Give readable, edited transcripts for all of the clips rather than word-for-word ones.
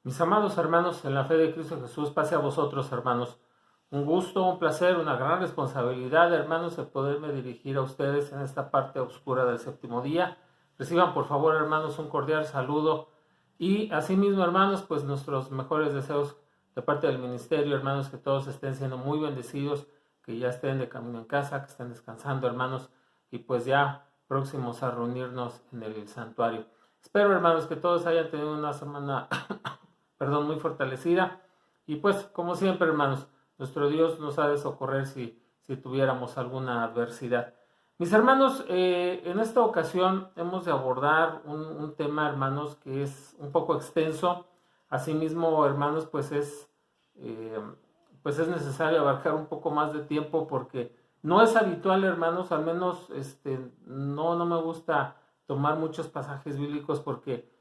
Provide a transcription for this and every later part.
Mis amados hermanos, en la fe de Cristo Jesús, pase a vosotros, hermanos. Un gusto, un placer, una gran responsabilidad, hermanos, el poderme dirigir a ustedes en esta parte oscura del séptimo día. Reciban, por favor, hermanos, un cordial saludo. Y asimismo, hermanos, pues nuestros mejores deseos de parte del ministerio, hermanos, que todos estén siendo muy bendecidos, que ya estén de camino en casa, que estén descansando, hermanos, y pues ya próximos a reunirnos en el santuario. Espero, hermanos, que todos hayan tenido una semana muy fortalecida. Y pues, como siempre, hermanos, nuestro Dios nos ha de socorrer si tuviéramos alguna adversidad. Mis hermanos, en esta ocasión hemos de abordar un tema, hermanos, que es un poco extenso. Asimismo, hermanos, pues es necesario abarcar un poco más de tiempo porque no es habitual, hermanos, al menos no me gusta tomar muchos pasajes bíblicos porque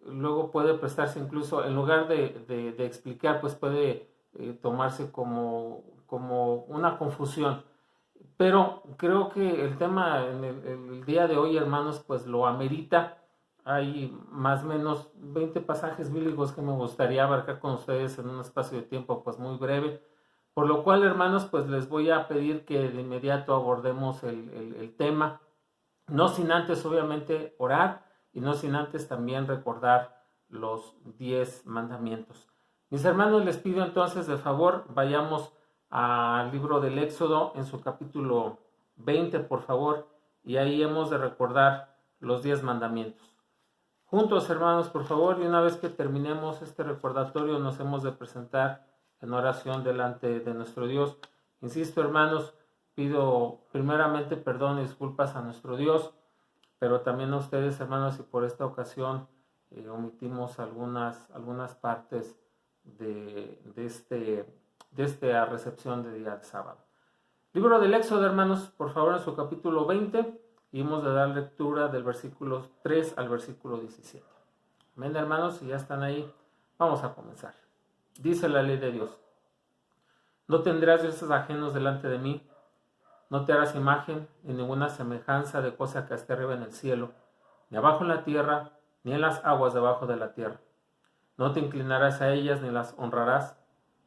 luego puede prestarse incluso, en lugar de explicar, pues puede tomarse como una confusión. Pero creo que el tema en el día de hoy, hermanos, pues lo amerita. Hay más o menos 20 pasajes bíblicos que me gustaría abarcar con ustedes en un espacio de tiempo pues muy breve. Por lo cual, hermanos, pues les voy a pedir que de inmediato abordemos el tema. No sin antes, obviamente, orar y no sin antes también recordar los 10 mandamientos. Mis hermanos, les pido entonces de favor, vayamos al libro del Éxodo en su capítulo 20, por favor, y ahí hemos de recordar los 10 mandamientos. Juntos, hermanos, por favor, y una vez que terminemos este recordatorio, nos hemos de presentar en oración delante de nuestro Dios. Insisto, hermanos, pido primeramente perdón y disculpas a nuestro Dios, pero también a ustedes, hermanos, y por esta ocasión omitimos algunas partes de esta recepción de día de sábado. Libro del Éxodo, hermanos, por favor, en su capítulo 20, y hemos de dar lectura del versículo 3 al versículo 17. Amén, hermanos, si ya están ahí, vamos a comenzar. Dice la ley de Dios: no tendrás dioses ajenos delante de mí, no te harás imagen ni ninguna semejanza de cosa que esté arriba en el cielo, ni abajo en la tierra, ni en las aguas debajo de la tierra. No te inclinarás a ellas ni las honrarás,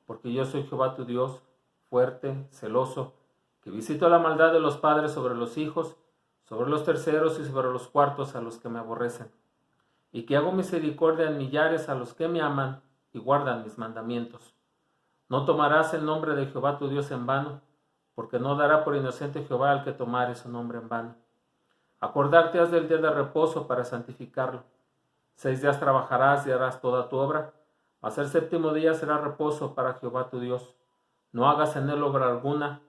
porque yo soy Jehová tu Dios, fuerte, celoso, que visito la maldad de los padres sobre los hijos, sobre los terceros y sobre los cuartos a los que me aborrecen, y que hago misericordia en millares a los que me aman y guardan mis mandamientos. No tomarás el nombre de Jehová tu Dios en vano, porque no dará por inocente Jehová al que tomare su nombre en vano. Acordarte has del día de reposo para santificarlo. 6 días trabajarás y harás toda tu obra, mas el séptimo día será reposo para Jehová tu Dios. No hagas en él obra alguna,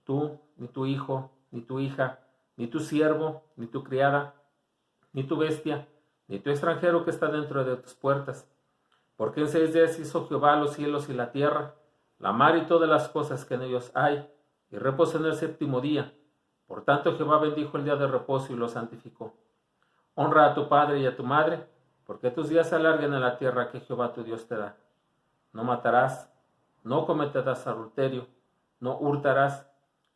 tú, ni tu hijo, ni tu hija, ni tu siervo, ni tu criada, ni tu bestia, ni tu extranjero que está dentro de tus puertas. Porque en 6 días hizo Jehová los cielos y la tierra, la mar y todas las cosas que en ellos hay, y reposó en el séptimo día. Por tanto Jehová bendijo el día de reposo y lo santificó. Honra a tu padre y a tu madre, porque tus días se alarguen en la tierra que Jehová tu Dios te da. No matarás, no cometerás adulterio, no hurtarás,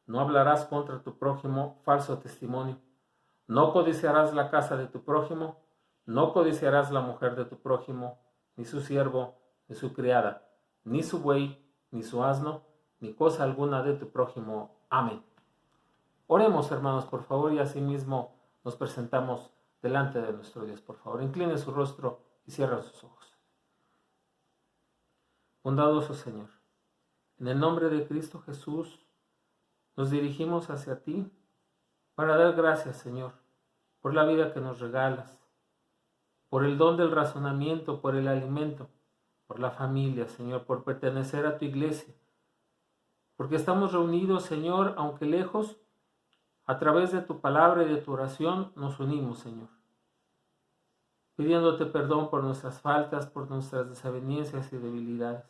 no hablarás contra tu prójimo falso testimonio, no codiciarás la casa de tu prójimo, no codiciarás la mujer de tu prójimo, ni su siervo, ni su criada, ni su buey, ni su asno, ni cosa alguna de tu prójimo. Amén. Oremos, hermanos, por favor, y asimismo nos presentamos delante de nuestro Dios. Por favor, incline su rostro y cierre sus ojos. Bondadoso Señor, en el nombre de Cristo Jesús, nos dirigimos hacia ti para dar gracias, Señor, por la vida que nos regalas, por el don del razonamiento, por el alimento, por la familia, Señor, por pertenecer a tu iglesia, porque estamos reunidos, Señor, aunque lejos, a través de tu palabra y de tu oración nos unimos, Señor, pidiéndote perdón por nuestras faltas, por nuestras desavenencias y debilidades.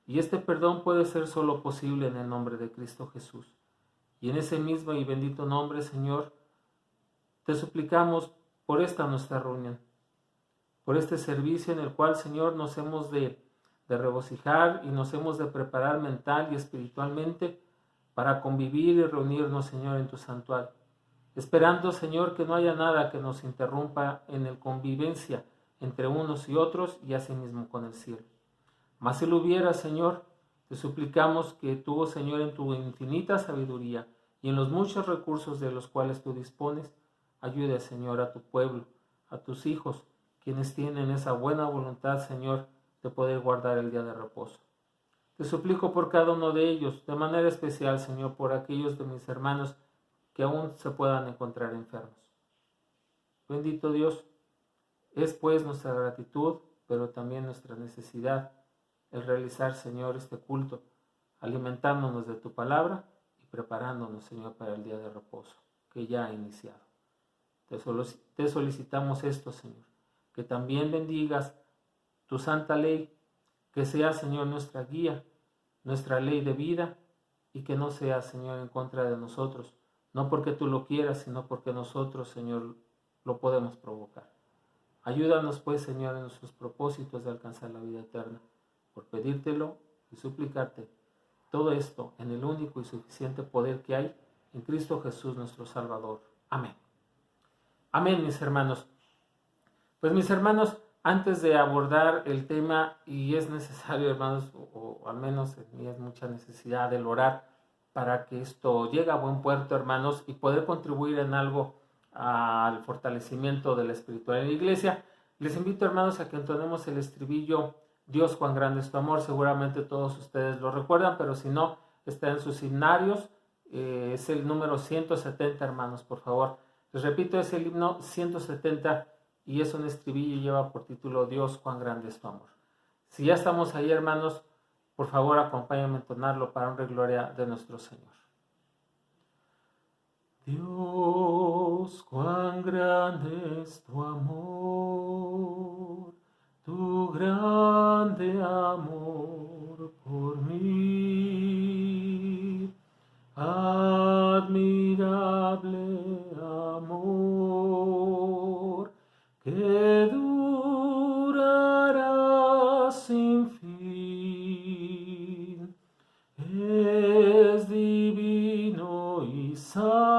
Y este perdón puede ser solo posible en el nombre de Cristo Jesús. Y en ese mismo y bendito nombre, Señor, te suplicamos por esta nuestra reunión, por este servicio en el cual, Señor, nos hemos de regocijar y nos hemos de preparar mental y espiritualmente para convivir y reunirnos, Señor, en tu santuario. Esperando, Señor, que no haya nada que nos interrumpa en la convivencia entre unos y otros y asimismo con el cielo. Mas si lo hubiera, Señor, te suplicamos que tú, Señor, en tu infinita sabiduría y en los muchos recursos de los cuales tú dispones, ayude, Señor, a tu pueblo, a tus hijos, quienes tienen esa buena voluntad, Señor, de poder guardar el día de reposo. Te suplico por cada uno de ellos, de manera especial, Señor, por aquellos de mis hermanos que aún se puedan encontrar enfermos. Bendito Dios, es pues nuestra gratitud, pero también nuestra necesidad el realizar, Señor, este culto, alimentándonos de tu palabra y preparándonos, Señor, para el día de reposo que ya ha iniciado. Te solicitamos esto, Señor, que también bendigas tu santa ley, que sea, Señor, nuestra guía, nuestra ley de vida, y que no sea, Señor, en contra de nosotros, no porque tú lo quieras, sino porque nosotros, Señor, lo podemos provocar. Ayúdanos, pues, Señor, en nuestros propósitos de alcanzar la vida eterna, por pedírtelo y suplicarte todo esto en el único y suficiente poder que hay en Cristo Jesús, nuestro Salvador. Amén. Amén, mis hermanos. Pues, mis hermanos, antes de abordar el tema, y es necesario, hermanos, o al menos en mí es mucha necesidad del orar para que esto llegue a buen puerto, hermanos, y poder contribuir en algo al fortalecimiento de la espiritualidad de la iglesia, les invito, hermanos, a que entonemos el estribillo Dios, cuán grande es tu amor. Seguramente todos ustedes lo recuerdan, pero si no, está en sus himnarios. Es el número 170, hermanos, por favor. Les repito, es el himno 170 y es un estribillo y lleva por título Dios, cuán grande es tu amor. Si ya estamos ahí, hermanos, por favor, acompáñenme a entonarlo para honra y gloria de nuestro Señor. Dios, cuán grande es tu amor, tu grande amor por mí, admirable amor que durará sin fin, es divino y santo,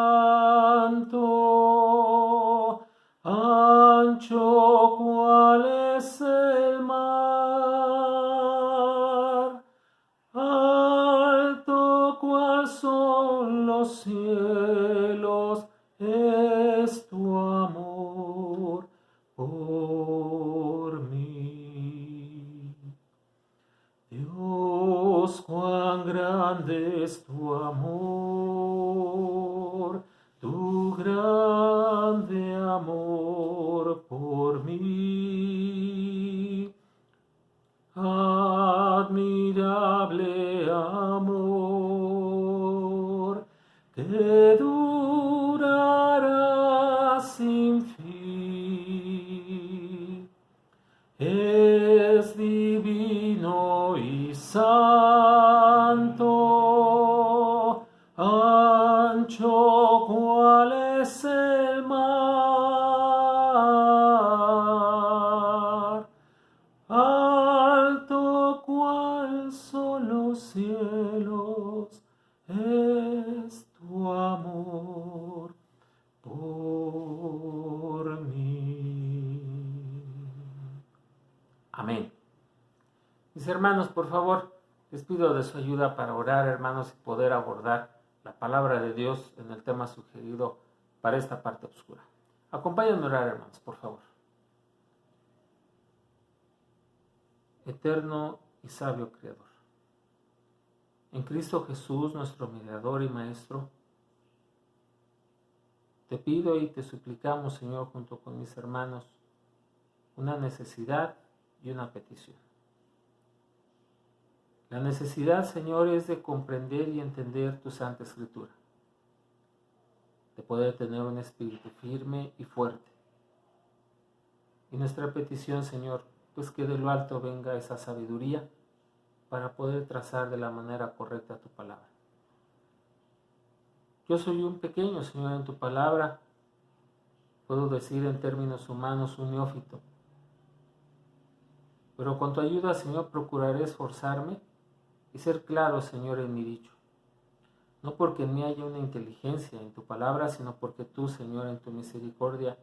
ancho cual es el mar, alto cual son los cielos, es tu amor por mí. Dios, cuán grande es tu amor, tu grande amor por mí. Admirable amor que durará sin fin, es divino y santo, ancho cual es el mar, alto cual son los cielos, es tu amor por mí. Amén. Mis hermanos, por favor, les pido de su ayuda para orar, hermanos, y poder abordar la palabra de Dios en el tema sugerido para esta parte oscura. Acompáñenme a orar, hermanos, por favor. Eterno y sabio Creador, en Cristo Jesús, nuestro mediador y Maestro, te pido y te suplicamos, Señor, junto con mis hermanos, una necesidad y una petición. La necesidad, Señor, es de comprender y entender tu Santa Escritura, de poder tener un espíritu firme y fuerte. Y nuestra petición, Señor, pues que de lo alto venga esa sabiduría para poder trazar de la manera correcta tu palabra. Yo soy un pequeño, Señor, en tu palabra, puedo decir en términos humanos un neófito, pero con tu ayuda, Señor, procuraré esforzarme y ser claro, Señor, en mi dicho. No porque en mí haya una inteligencia en tu palabra, sino porque tú, Señor, en tu misericordia,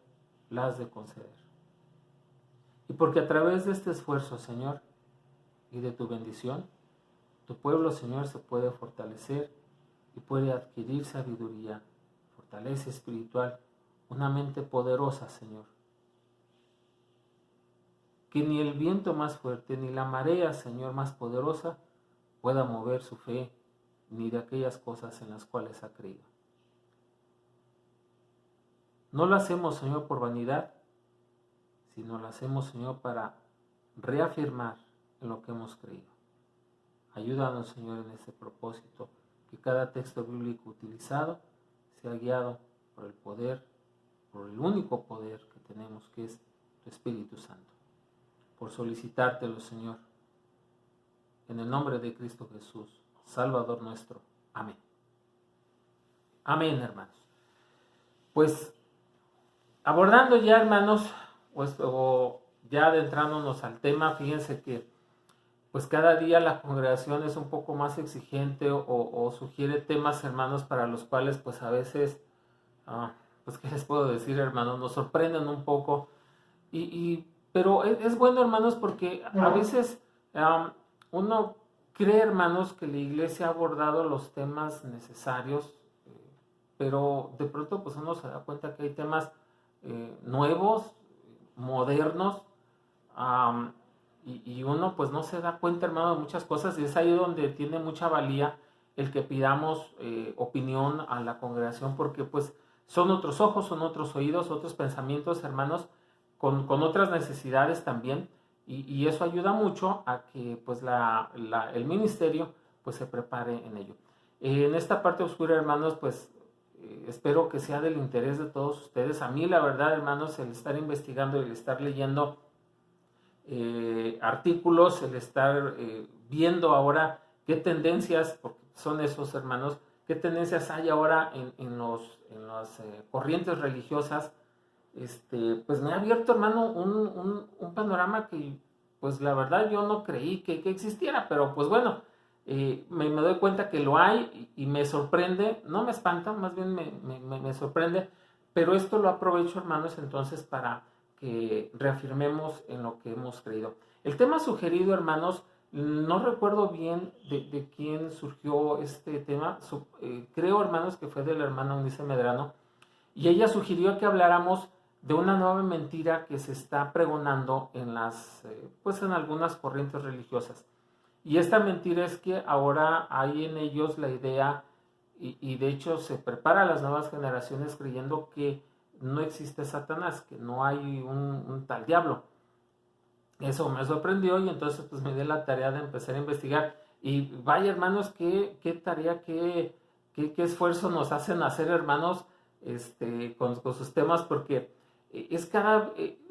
la has de conceder. Y porque a través de este esfuerzo, Señor, y de tu bendición, tu pueblo, Señor, se puede fortalecer y puede adquirir sabiduría, fortaleza espiritual, una mente poderosa, Señor. Que ni el viento más fuerte, ni la marea, Señor, más poderosa, pueda mover su fe, ni de aquellas cosas en las cuales ha creído. No lo hacemos, Señor, por vanidad, sino lo hacemos, Señor, para reafirmar en lo que hemos creído. Ayúdanos, Señor, en ese propósito, que cada texto bíblico utilizado sea guiado por el poder, por el único poder que tenemos, que es tu Espíritu Santo. Por solicitártelo, Señor, en el nombre de Cristo Jesús, Salvador nuestro. Amén. Amén, hermanos. Pues, abordando ya, hermanos, o ya adentrándonos al tema, fíjense que pues cada día la congregación es un poco más exigente o sugiere temas, hermanos, para los cuales pues a veces, pues qué les puedo decir, hermanos, nos sorprenden un poco, pero es bueno, hermanos, porque a veces uno cree, hermanos, que la iglesia ha abordado los temas necesarios, pero de pronto pues uno se da cuenta que hay temas nuevos, modernos, y uno pues no se da cuenta, hermano, de muchas cosas, y es ahí donde tiene mucha valía el que pidamos opinión a la congregación, porque pues son otros ojos, son otros oídos, otros pensamientos, hermanos, con otras necesidades también, y eso ayuda mucho a que pues el ministerio pues se prepare en ello. En esta parte oscura, hermanos, pues espero que sea del interés de todos ustedes. A mí, la verdad, hermanos, el estar investigando y el estar leyendo artículos, el estar viendo ahora qué tendencias, porque son esos, hermanos, qué tendencias hay ahora en las corrientes religiosas, pues me ha abierto, hermano, un panorama que, pues la verdad yo no creí que existiera, pero pues bueno, me doy cuenta que lo hay y me sorprende, no me espanta, más bien me sorprende, pero esto lo aprovecho, hermanos, entonces para que reafirmemos en lo que hemos creído. El tema sugerido, hermanos, no recuerdo bien de quién surgió este tema, creo, hermanos, que fue de la hermana Eunice Medrano, y ella sugirió que habláramos de una nueva mentira que se está pregonando en en algunas corrientes religiosas. Y esta mentira es que ahora hay en ellos la idea, y de hecho se prepara a las nuevas generaciones creyendo que no existe Satanás, que no hay un tal diablo. Eso me sorprendió y entonces pues me di la tarea de empezar a investigar. Y vaya, hermanos, qué tarea, qué esfuerzo nos hacen hacer, hermanos, con sus temas, porque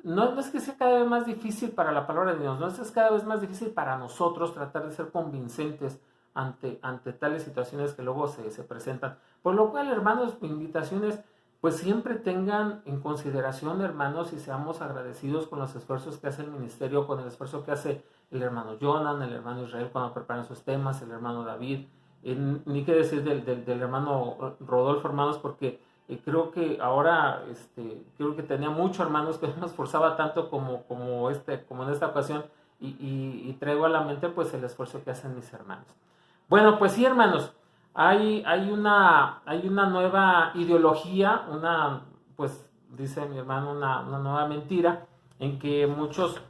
no es que sea cada vez más difícil para la palabra de Dios, no es cada vez más difícil para nosotros tratar de ser convincentes ante tales situaciones que luego se presentan. Por lo cual, hermanos, mi invitación es, pues siempre tengan en consideración, hermanos, y seamos agradecidos con los esfuerzos que hace el ministerio, con el esfuerzo que hace el hermano Jonan, el hermano Israel cuando preparan sus temas, el hermano David, ni qué decir del hermano Rodolfo, hermanos, porque creo que ahora, creo que tenía muchos hermanos que no esforzaba tanto como en esta ocasión, y traigo a la mente pues el esfuerzo que hacen mis hermanos. Bueno, pues sí, hermanos, hay una nueva ideología, pues dice mi hermano, una nueva mentira, en que muchos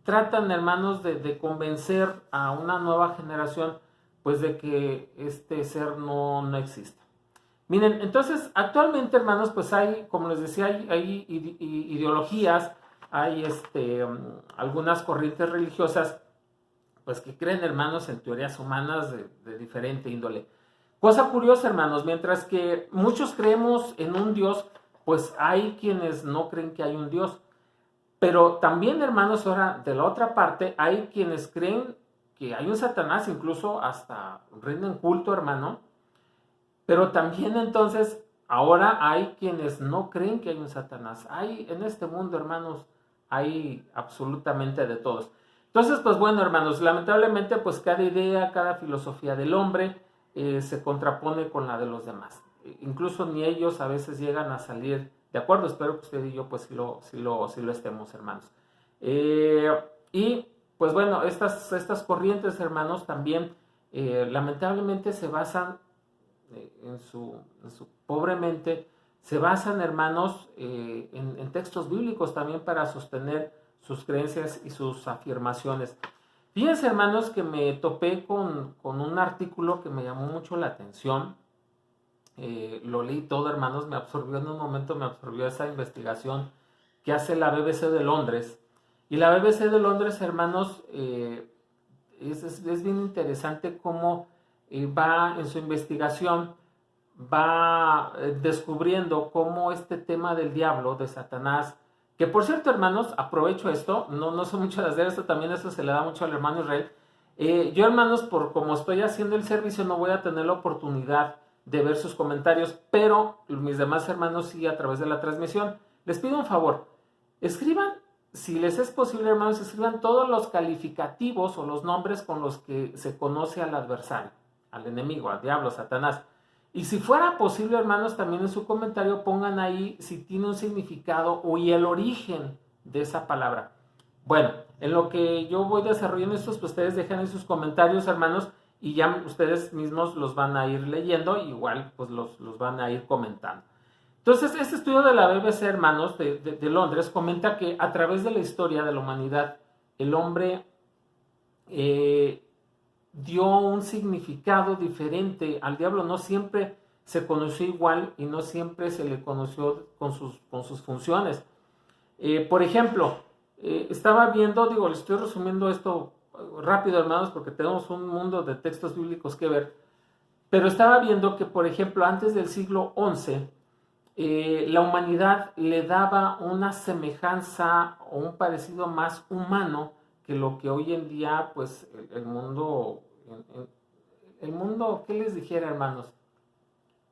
tratan, hermanos, de convencer a una nueva generación pues de que este ser no existe. Miren, entonces, actualmente, hermanos, pues hay, como les decía, hay ideologías, hay algunas corrientes religiosas, pues que creen, hermanos, en teorías humanas de diferente índole. Cosa curiosa, hermanos, mientras que muchos creemos en un Dios, pues hay quienes no creen que hay un Dios. Pero también, hermanos, ahora de la otra parte, hay quienes creen que hay un Satanás, incluso hasta rinden culto, hermano. Pero también entonces, ahora hay quienes no creen que hay un Satanás. Hay en este mundo, hermanos, hay absolutamente de todos. Entonces, pues bueno, hermanos, lamentablemente, pues cada idea, cada filosofía del hombre se contrapone con la de los demás. Incluso ni ellos a veces llegan a salir de acuerdo. Espero que usted y yo pues sí lo estemos, hermanos. Y pues bueno, estas corrientes, hermanos, también lamentablemente se basan en su pobre mente, se basan, hermanos, en textos bíblicos también para sostener sus creencias y sus afirmaciones. Fíjense, hermanos, que me topé con un artículo que me llamó mucho la atención. Lo leí todo, hermanos, me absorbió en un momento, me absorbió esa investigación que hace la BBC de Londres. Y la BBC de Londres, hermanos, es bien interesante cómo va en su investigación, va descubriendo cómo este tema del diablo, de Satanás, que por cierto, hermanos, aprovecho esto, no sé mucho de hacer esto, también esto se le da mucho al hermano Israel. Yo, hermanos, por como estoy haciendo el servicio, no voy a tener la oportunidad de ver sus comentarios, pero mis demás hermanos sí a través de la transmisión. Les pido un favor, escriban, si les es posible, hermanos, escriban todos los calificativos o los nombres con los que se conoce al adversario, al enemigo, al diablo, Satanás. Y si fuera posible, hermanos, también en su comentario pongan ahí si tiene un significado y el origen de esa palabra. Bueno, en lo que yo voy desarrollando estos, pues ustedes dejan en sus comentarios, hermanos, y ya ustedes mismos los van a ir leyendo, igual pues los van a ir comentando. Entonces, este estudio de la BBC, hermanos, de Londres, comenta que a través de la historia de la humanidad, el hombre dio un significado diferente al diablo. No siempre se conoció igual y no siempre se le conoció con sus funciones. Por ejemplo, estaba viendo, le estoy resumiendo esto rápido, hermanos, porque tenemos un mundo de textos bíblicos que ver, pero estaba viendo que, por ejemplo, antes del siglo XI, la humanidad le daba una semejanza o un parecido más humano que lo que hoy en día, pues, el mundo, ¿qué les dijera, hermanos?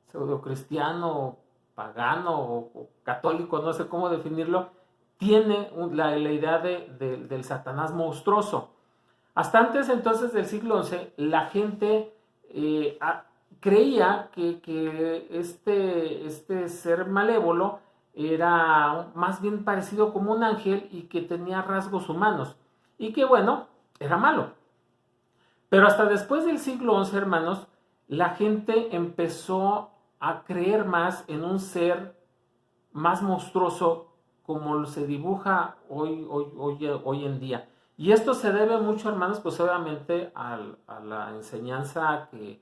Pseudocristiano, pagano o católico, no sé cómo definirlo, tiene la idea del Satanás monstruoso. Hasta antes entonces del siglo XI, la gente creía que este ser malévolo era más bien parecido como un ángel y que tenía rasgos humanos y que, bueno, era malo. Pero hasta después del siglo XI, hermanos, la gente empezó a creer más en un ser más monstruoso como se dibuja hoy en día. Y esto se debe mucho, hermanos, pues obviamente a la enseñanza que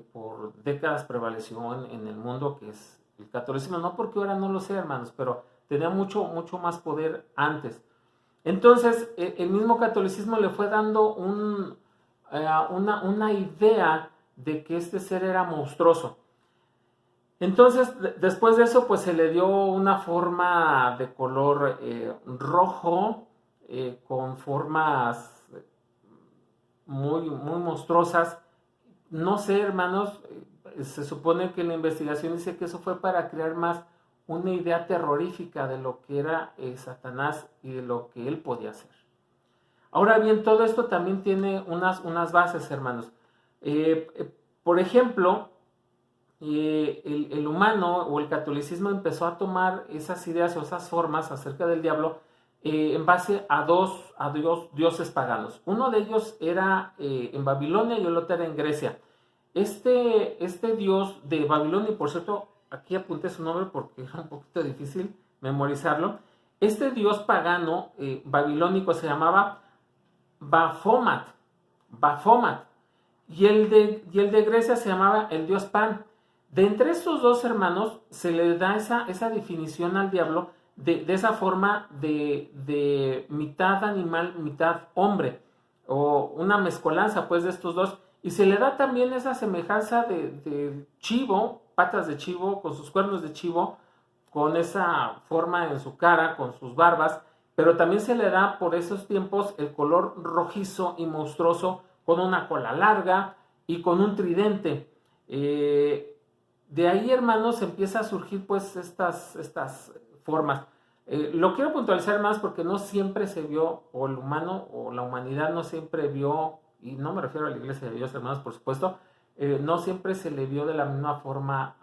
por décadas prevaleció en el mundo, que es el catolicismo. No porque ahora no lo sea, hermanos, pero tenía mucho más poder antes. Entonces, el mismo catolicismo le fue dando una idea de que este ser era monstruoso. Entonces, después de eso, pues se le dio una forma de color rojo, con formas muy monstruosas. No sé, hermanos, se supone que la investigación dice que eso fue para crear más una idea terrorífica de lo que era Satanás y de lo que él podía hacer. Ahora bien, todo esto también tiene unas bases, hermanos. Por ejemplo, el humano o el catolicismo empezó a tomar esas ideas o esas formas acerca del diablo en base a dos dioses paganos. Uno de ellos era en Babilonia y el otro era en Grecia. Este dios de Babilonia, y por cierto, aquí apunté su nombre porque era un poquito difícil memorizarlo. Este dios pagano babilónico se llamaba Baphomet. Y el de Grecia se llamaba el dios Pan. De entre estos dos hermanos se le da esa definición al diablo de esa forma de mitad animal, mitad hombre, o una mezcolanza pues de estos dos, y se le da también esa semejanza de chivo, patas de chivo, con sus cuernos de chivo, con esa forma en su cara, con sus barbas, pero también se le da por esos tiempos el color rojizo y monstruoso, con una cola larga y con un tridente. De ahí, hermanos, empieza a surgir pues estas formas. Lo quiero puntualizar más porque no siempre se vio, o el humano o la humanidad no siempre vio, y no me refiero a la iglesia de Dios, hermanos, por supuesto, no siempre se le vio de la misma forma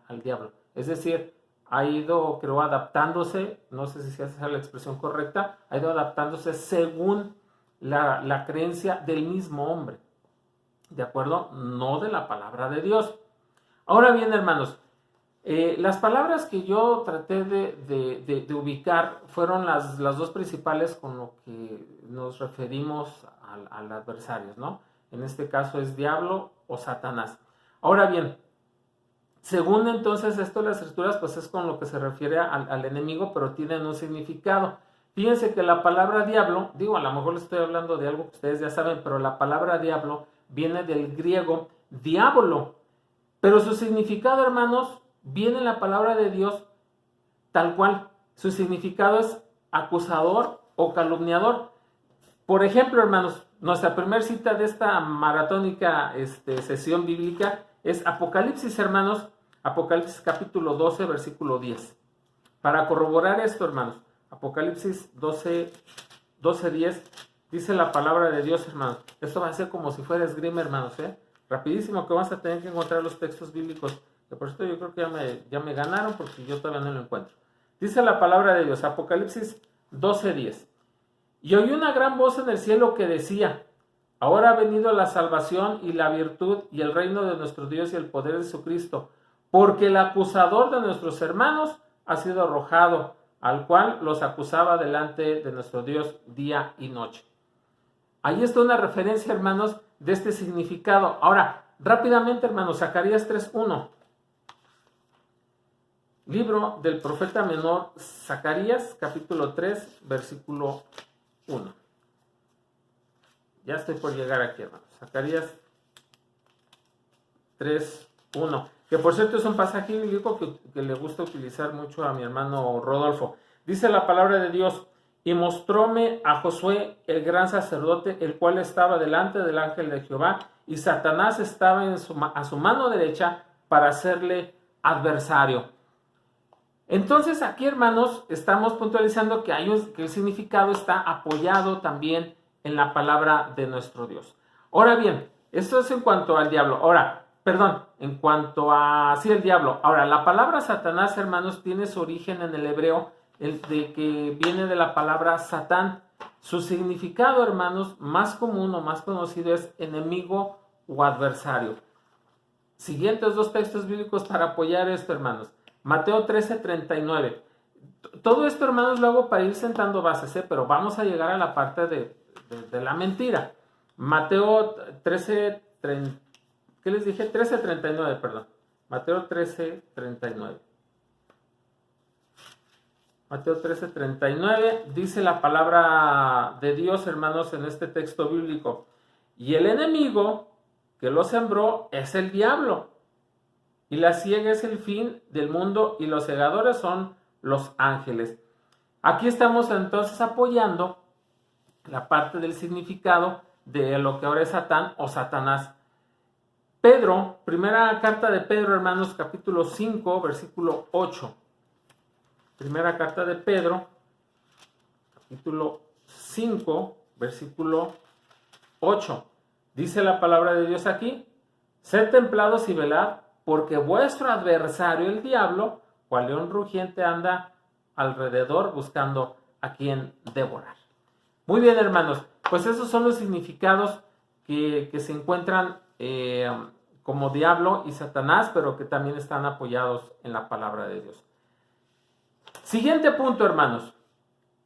al diablo. Es decir, ha ido, creo, adaptándose, no sé si esa es la expresión correcta, ha ido adaptándose según la creencia del mismo hombre, ¿de acuerdo? No de la palabra de Dios. Ahora bien, hermanos, las palabras que yo traté de ubicar fueron las dos principales con lo que nos referimos al adversario, ¿no? En este caso es diablo o Satanás. Ahora bien, según entonces esto las escrituras, pues es con lo que se refiere al enemigo, pero tienen un significado. Fíjense que la palabra diablo, digo, a lo mejor les estoy hablando de algo que ustedes ya saben, pero la palabra diablo viene del griego diablo. Pero su significado, hermanos, viene en la palabra de Dios tal cual. Su significado es acusador o calumniador. Por ejemplo, hermanos, nuestra primera cita de esta maratónica sesión bíblica es Apocalipsis, hermanos, Apocalipsis capítulo 12, versículo 10. Para corroborar esto, hermanos, Apocalipsis 12, 10, dice la palabra de Dios, hermanos. Esto va a ser como si fuera esgrima, hermanos, rapidísimo, que vas a tener que encontrar los textos bíblicos, que por esto yo creo que ya me ganaron porque yo todavía no lo encuentro. Dice la palabra de Dios, Apocalipsis 12, 10. Y oí una gran voz en el cielo que decía: ahora ha venido la salvación y la virtud y el reino de nuestro Dios y el poder de su Cristo, porque el acusador de nuestros hermanos ha sido arrojado, al cual los acusaba delante de nuestro Dios día y noche. Ahí está una referencia, hermanos, de este significado. Ahora, rápidamente, hermanos, Zacarías 3:1. Libro del profeta menor Zacarías, capítulo 3, versículo 1. Ya estoy por llegar aquí, hermanos. Zacarías 3:1. Que por cierto es un pasaje bíblico que le gusta utilizar mucho a mi hermano Rodolfo. Dice la palabra de Dios: y mostróme a Josué, el gran sacerdote, el cual estaba delante del ángel de Jehová, y Satanás estaba a su mano derecha para hacerle adversario. Entonces aquí, hermanos, estamos puntualizando que el significado está apoyado también en la palabra de nuestro Dios. Ahora bien, esto es en cuanto al diablo. En cuanto a el diablo. Ahora, la palabra Satanás, hermanos, tiene su origen en el hebreo, de que viene de la palabra Satán. Su significado, hermanos, más común o más conocido es enemigo o adversario. Siguientes dos textos bíblicos para apoyar esto, hermanos. Mateo 13:39. Todo esto, hermanos, lo hago para ir sentando bases, pero vamos a llegar a la parte de la mentira. Mateo 13:39. ¿Qué les dije? 13:39, perdón. Mateo 13:39. Mateo 13:39 dice la palabra de Dios, hermanos, en este texto bíblico: y el enemigo que lo sembró es el diablo, y la siega es el fin del mundo, y los segadores son los ángeles. Aquí estamos entonces apoyando la parte del significado de lo que ahora es Satán o Satanás. Pedro, primera carta de Pedro, hermanos, capítulo 5, versículo 8. Primera carta de Pedro, capítulo 5, versículo 8. Dice la palabra de Dios aquí: sed templados y velad, porque vuestro adversario, el diablo, cual león rugiente, anda alrededor buscando a quien devorar. Muy bien, hermanos, pues esos son los significados que se encuentran como diablo y Satanás, pero que también están apoyados en la palabra de Dios. Siguiente punto, hermanos.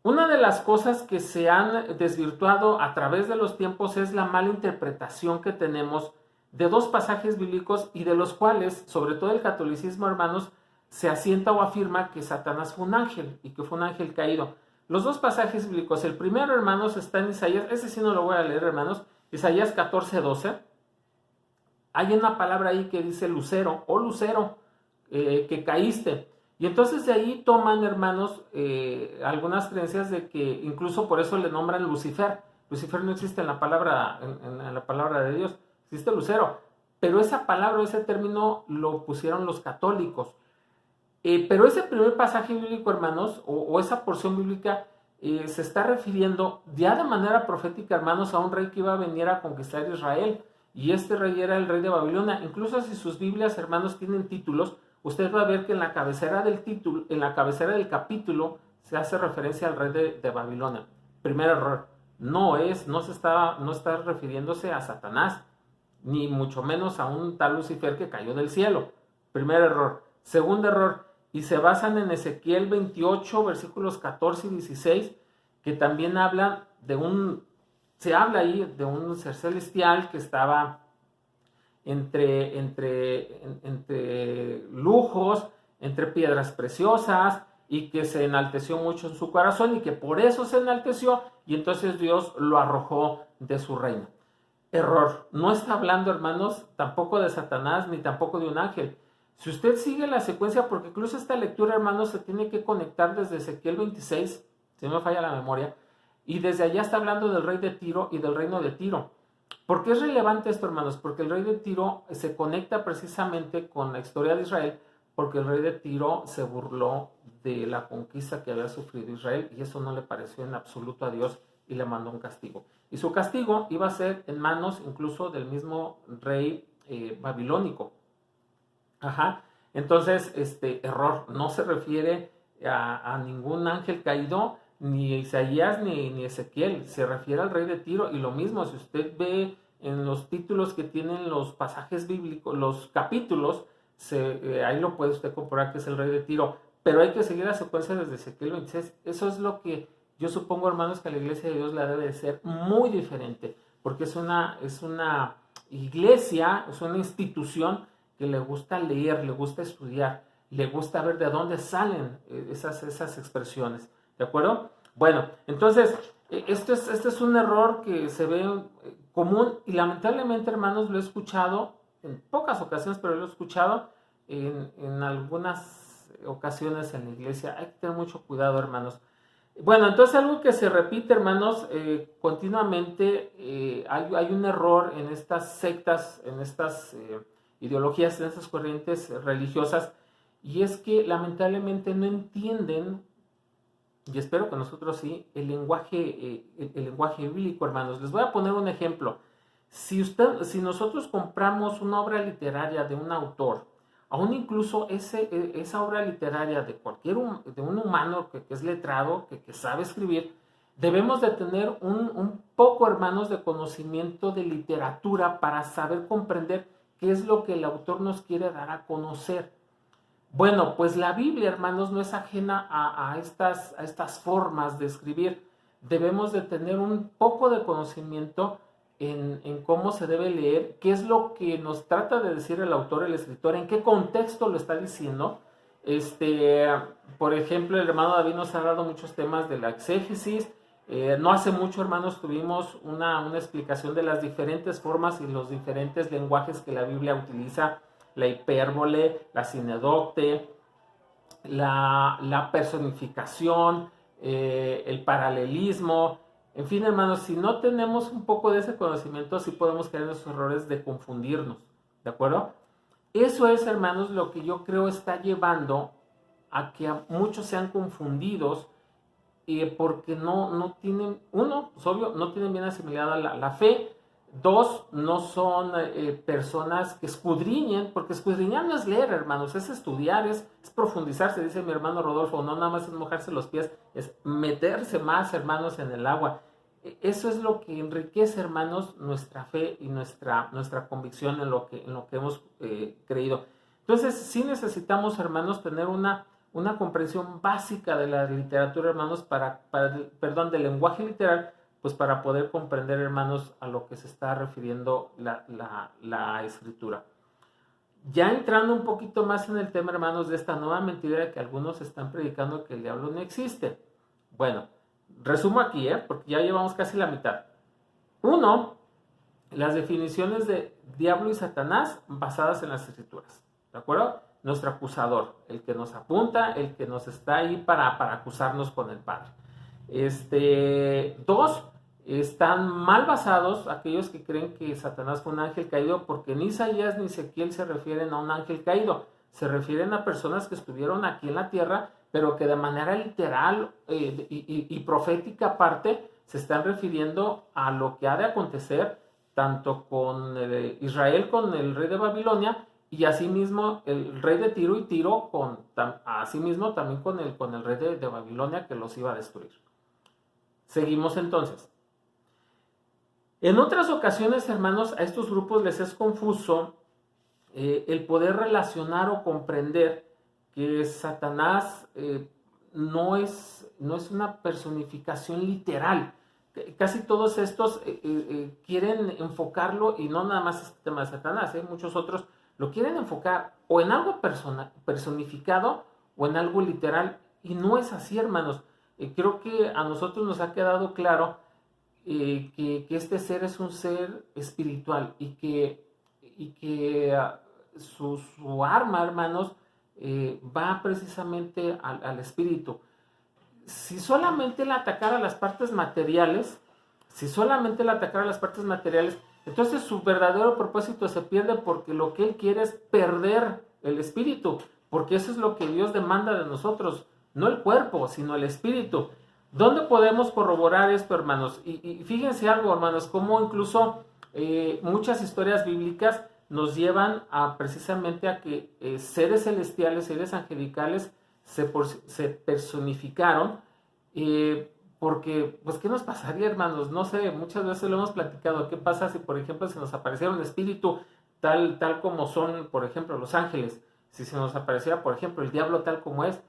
Una de las cosas que se han desvirtuado a través de los tiempos es la mala interpretación que tenemos de dos pasajes bíblicos, y de los cuales, sobre todo el catolicismo, hermanos, se asienta o afirma que Satanás fue un ángel y que fue un ángel caído. Los dos pasajes bíblicos, el primero, hermanos, está en Isaías, ese sí no lo voy a leer, hermanos, Isaías 14:12. Hay una palabra ahí que dice lucero o lucero, que caíste. Y entonces de ahí toman, hermanos, algunas creencias de que incluso por eso le nombran Lucifer. Lucifer no existe en la palabra, en la palabra de Dios, existe lucero. Pero esa palabra, ese término lo pusieron los católicos. Pero ese primer pasaje bíblico, hermanos, o esa porción bíblica, se está refiriendo ya de manera profética, hermanos, a un rey que iba a venir a conquistar Israel. Y este rey era el rey de Babilonia. Incluso si sus Biblias, hermanos, tienen títulos, usted va a ver que en la cabecera del título, en la cabecera del capítulo, se hace referencia al rey de Babilonia. Primer error, no está refiriéndose a Satanás, ni mucho menos a un tal Lucifer que cayó del cielo. Primer error. Segundo error, y se basan en Ezequiel 28, versículos 14 y 16, que también hablan se habla ahí de un ser celestial que estaba entre lujos, entre piedras preciosas, y que se enalteció mucho en su corazón, y que por eso se enalteció, y entonces Dios lo arrojó de su reino. Error. No está hablando, hermanos, tampoco de Satanás, ni tampoco de un ángel. Si usted sigue la secuencia, porque incluso esta lectura, hermanos, se tiene que conectar desde Ezequiel 26, si no me falla la memoria, y desde allá está hablando del rey de Tiro y del reino de Tiro. ¿Por qué es relevante esto, hermanos? Porque el rey de Tiro se conecta precisamente con la historia de Israel, porque el rey de Tiro se burló de la conquista que había sufrido Israel, y eso no le pareció en absoluto a Dios, y le mandó un castigo. Y su castigo iba a ser en manos incluso del mismo rey babilónico. Entonces, error, no se refiere a ningún ángel caído, ni Isaías ni Ezequiel, se refiere al rey de Tiro. Y lo mismo, si usted ve en los títulos que tienen los pasajes bíblicos, los capítulos, ahí lo puede usted comprobar que es el rey de Tiro. Pero hay que seguir la secuencia desde Ezequiel 26. Eso es lo que yo supongo, hermanos, que a la iglesia de Dios la debe de ser muy diferente, porque es una iglesia, es una institución que le gusta leer, le gusta estudiar, le gusta ver de dónde salen esas expresiones, ¿de acuerdo? Bueno, entonces, este es un error que se ve común, y lamentablemente, hermanos, lo he escuchado en pocas ocasiones, pero lo he escuchado en algunas ocasiones en la iglesia. Hay que tener mucho cuidado, hermanos. Bueno, entonces algo que se repite, hermanos, continuamente, hay un error en estas sectas, en estas ideologías, en estas corrientes religiosas, y es que lamentablemente no entienden, y espero que nosotros sí, el lenguaje bíblico, hermanos. Les voy a poner un ejemplo. Si nosotros compramos una obra literaria de un autor, aún incluso esa obra literaria de un humano que es letrado, que sabe escribir, debemos de tener un poco, hermanos, de conocimiento de literatura para saber comprender qué es lo que el autor nos quiere dar a conocer. Bueno, pues la Biblia, hermanos, no es ajena a estas formas de escribir. Debemos de tener un poco de conocimiento en cómo se debe leer, qué es lo que nos trata de decir el autor, el escritor, en qué contexto lo está diciendo. Por ejemplo, el hermano David nos ha dado muchos temas de la exégesis. No hace mucho, hermanos, tuvimos una explicación de las diferentes formas y los diferentes lenguajes que la Biblia utiliza: la hipérbole, la sinédocte, la personificación, el paralelismo. En fin, hermanos, si no tenemos un poco de ese conocimiento, sí podemos caer en los errores de confundirnos, ¿de acuerdo? Eso es, hermanos, lo que yo creo está llevando a que muchos sean confundidos, porque no tienen, uno, es obvio, no tienen bien asimilada la fe. Dos, no son personas que escudriñen, porque escudriñar no es leer, hermanos, es estudiar, es profundizarse. Dice mi hermano Rodolfo, no nada más es mojarse los pies, es meterse más, hermanos, en el agua. Eso es lo que enriquece, hermanos, nuestra fe y nuestra convicción en lo que hemos creído. Entonces, sí necesitamos, hermanos, tener una comprensión básica de la literatura, hermanos, del lenguaje literal, pues para poder comprender, hermanos, a lo que se está refiriendo la escritura. Ya entrando un poquito más en el tema, hermanos, de esta nueva mentira que algunos están predicando, que el diablo no existe. Bueno, resumo aquí, porque ya llevamos casi la mitad. Uno, las definiciones de diablo y Satanás basadas en las escrituras, ¿de acuerdo? Nuestro acusador, el que nos apunta, el que nos está ahí para acusarnos con el Padre. Dos, están mal basados aquellos que creen que Satanás fue un ángel caído, porque ni Isaías ni Ezequiel se refieren a un ángel caído, se refieren a personas que estuvieron aquí en la tierra, pero que de manera literal y profética aparte se están refiriendo a lo que ha de acontecer tanto con Israel, con el rey de Babilonia, y asimismo el rey de Tiro, y Tiro asimismo también con el rey de Babilonia, que los iba a destruir. Seguimos entonces. En otras ocasiones, hermanos, a estos grupos les es confuso el poder relacionar o comprender que Satanás no es una personificación literal. Casi todos estos quieren enfocarlo, y no nada más este tema de Satanás, muchos otros lo quieren enfocar o en algo personificado o en algo literal, y no es así, hermanos. Creo que a nosotros nos ha quedado claro que este ser es un ser espiritual, y que su arma, hermanos, va precisamente al espíritu. Si solamente él atacara las partes materiales, entonces su verdadero propósito se pierde, porque lo que él quiere es perder el espíritu, porque eso es lo que Dios demanda de nosotros, no el cuerpo, sino el espíritu. ¿Dónde podemos corroborar esto, hermanos? Y fíjense algo, hermanos, cómo incluso muchas historias bíblicas nos llevan precisamente a que seres celestiales, seres angelicales se personificaron, porque, pues, ¿qué nos pasaría, hermanos? No sé, muchas veces lo hemos platicado. ¿Qué pasa si, por ejemplo, se nos apareciera un espíritu tal como son, por ejemplo, los ángeles? Si se nos apareciera, por ejemplo, el diablo tal como es,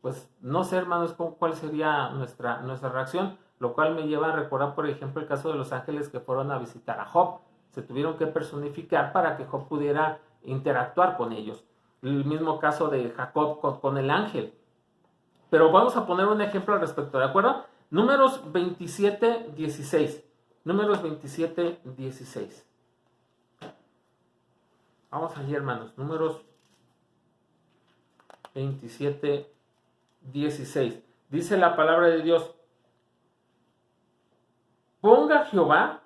pues no sé, hermanos, cuál sería nuestra reacción, lo cual me lleva a recordar, por ejemplo, el caso de los ángeles que fueron a visitar a Job. Se tuvieron que personificar para que Job pudiera interactuar con ellos. El mismo caso de Jacob con el ángel. Pero vamos a poner un ejemplo al respecto, ¿de acuerdo? Números 27, 16. Números 27, 16. Vamos allí, hermanos. Números 27, 16. Dice la palabra de Dios: ponga Jehová,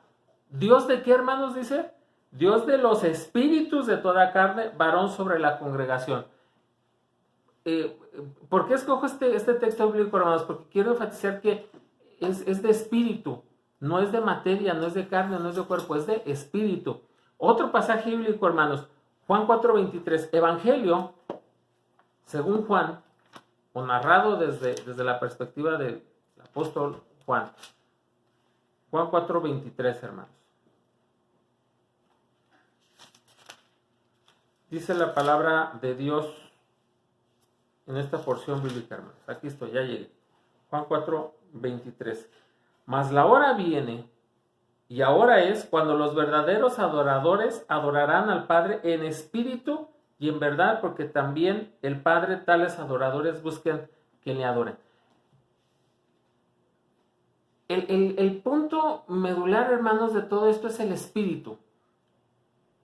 ¿Dios de qué, hermanos? Dice, Dios de los espíritus de toda carne, varón sobre la congregación. ¿Por qué escojo este texto bíblico, hermanos? Porque quiero enfatizar que es de espíritu, no es de materia, no es de carne, no es de cuerpo, es de espíritu. Otro pasaje bíblico, hermanos, Juan 4:23, Evangelio según Juan, o narrado desde la perspectiva del apóstol Juan. Juan 4:23, hermanos. Dice la palabra de Dios en esta porción bíblica, hermanos. Aquí estoy, ya llegué. Juan 4:23. Mas la hora viene, y ahora es, cuando los verdaderos adoradores adorarán al Padre en espíritu y en verdad, porque también el Padre tales adoradores busquen que le adoren. El punto medular, hermanos, de todo esto es el espíritu.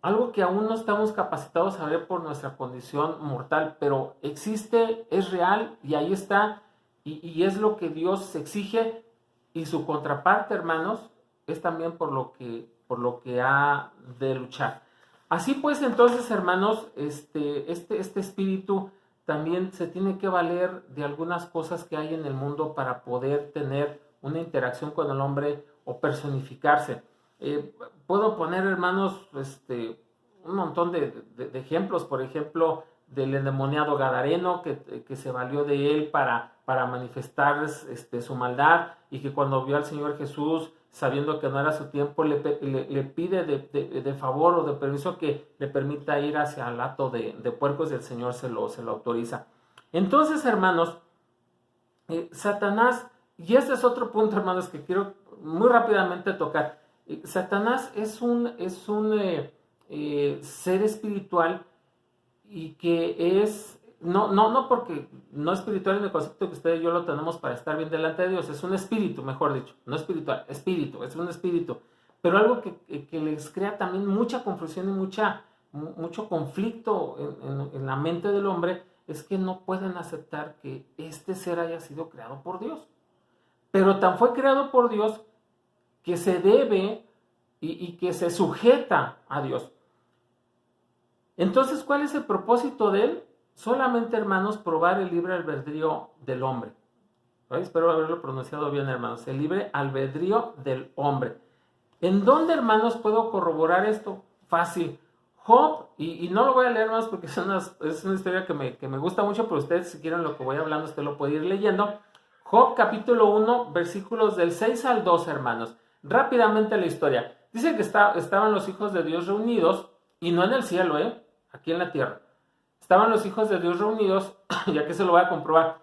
Algo que aún no estamos capacitados a ver por nuestra condición mortal, pero existe, es real, y ahí está, y es lo que Dios exige, y su contraparte, hermanos, es también por lo que ha de luchar. Así pues, entonces, hermanos, este espíritu también se tiene que valer de algunas cosas que hay en el mundo para poder tener una interacción con el hombre o personificarse. Puedo poner, hermanos, un montón de ejemplos, por ejemplo, del endemoniado gadareno que se valió de él para manifestar su maldad, y que cuando vio al Señor Jesús, sabiendo que no era su tiempo, le pide de favor o de permiso que le permita ir hacia el hato de puercos, y el Señor se lo autoriza. Entonces, hermanos, Satanás, y este es otro punto, hermanos, que quiero muy rápidamente tocar. Satanás es un ser espiritual, y que es, no porque no espiritual en el concepto que ustedes y yo lo tenemos para estar bien delante de Dios, es un espíritu, mejor dicho, no espiritual, espíritu, es un espíritu, pero algo que les crea también mucha confusión y mucho conflicto en la mente del hombre, es que no pueden aceptar que este ser haya sido creado por Dios. Pero tan fue creado por Dios que se debe y que se sujeta a Dios. Entonces, ¿cuál es el propósito de él? Solamente, hermanos, probar el libre albedrío del hombre. Espero haberlo pronunciado bien, hermanos. El libre albedrío del hombre. ¿En dónde, hermanos, puedo corroborar esto? Fácil. Job, y no lo voy a leer más porque es una historia que me gusta mucho, pero ustedes si quieren lo que voy hablando, usted lo puede ir leyendo. Job capítulo 1, versículos del 6 al 12, hermanos. Rápidamente la historia. Dice que estaban los hijos de Dios reunidos, y no en el cielo, aquí en la tierra. Estaban los hijos de Dios reunidos, y aquí se lo voy a comprobar.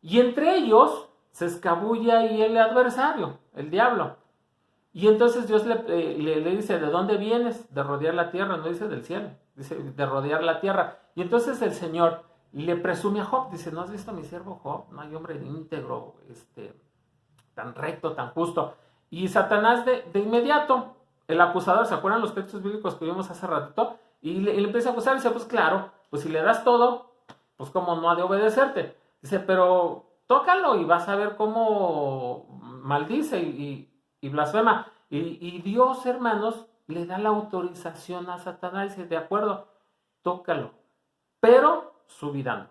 Y entre ellos se escabulla ahí el adversario, el diablo. Y entonces Dios le dice, ¿de dónde vienes? De rodear la tierra, no dice del cielo, dice de rodear la tierra. Y entonces el Señor le presume a Job, dice, ¿no has visto a mi siervo Job? No hay hombre íntegro, tan recto, tan justo. Y Satanás de inmediato, el acusador, ¿se acuerdan los textos bíblicos que vimos hace ratito? Y le empieza a acusar y dice, pues claro, pues si le das todo, pues cómo no ha de obedecerte. Dice, pero tócalo y vas a ver cómo maldice y blasfema. Y Dios, hermanos, le da la autorización a Satanás y dice, de acuerdo, tócalo, pero subirán.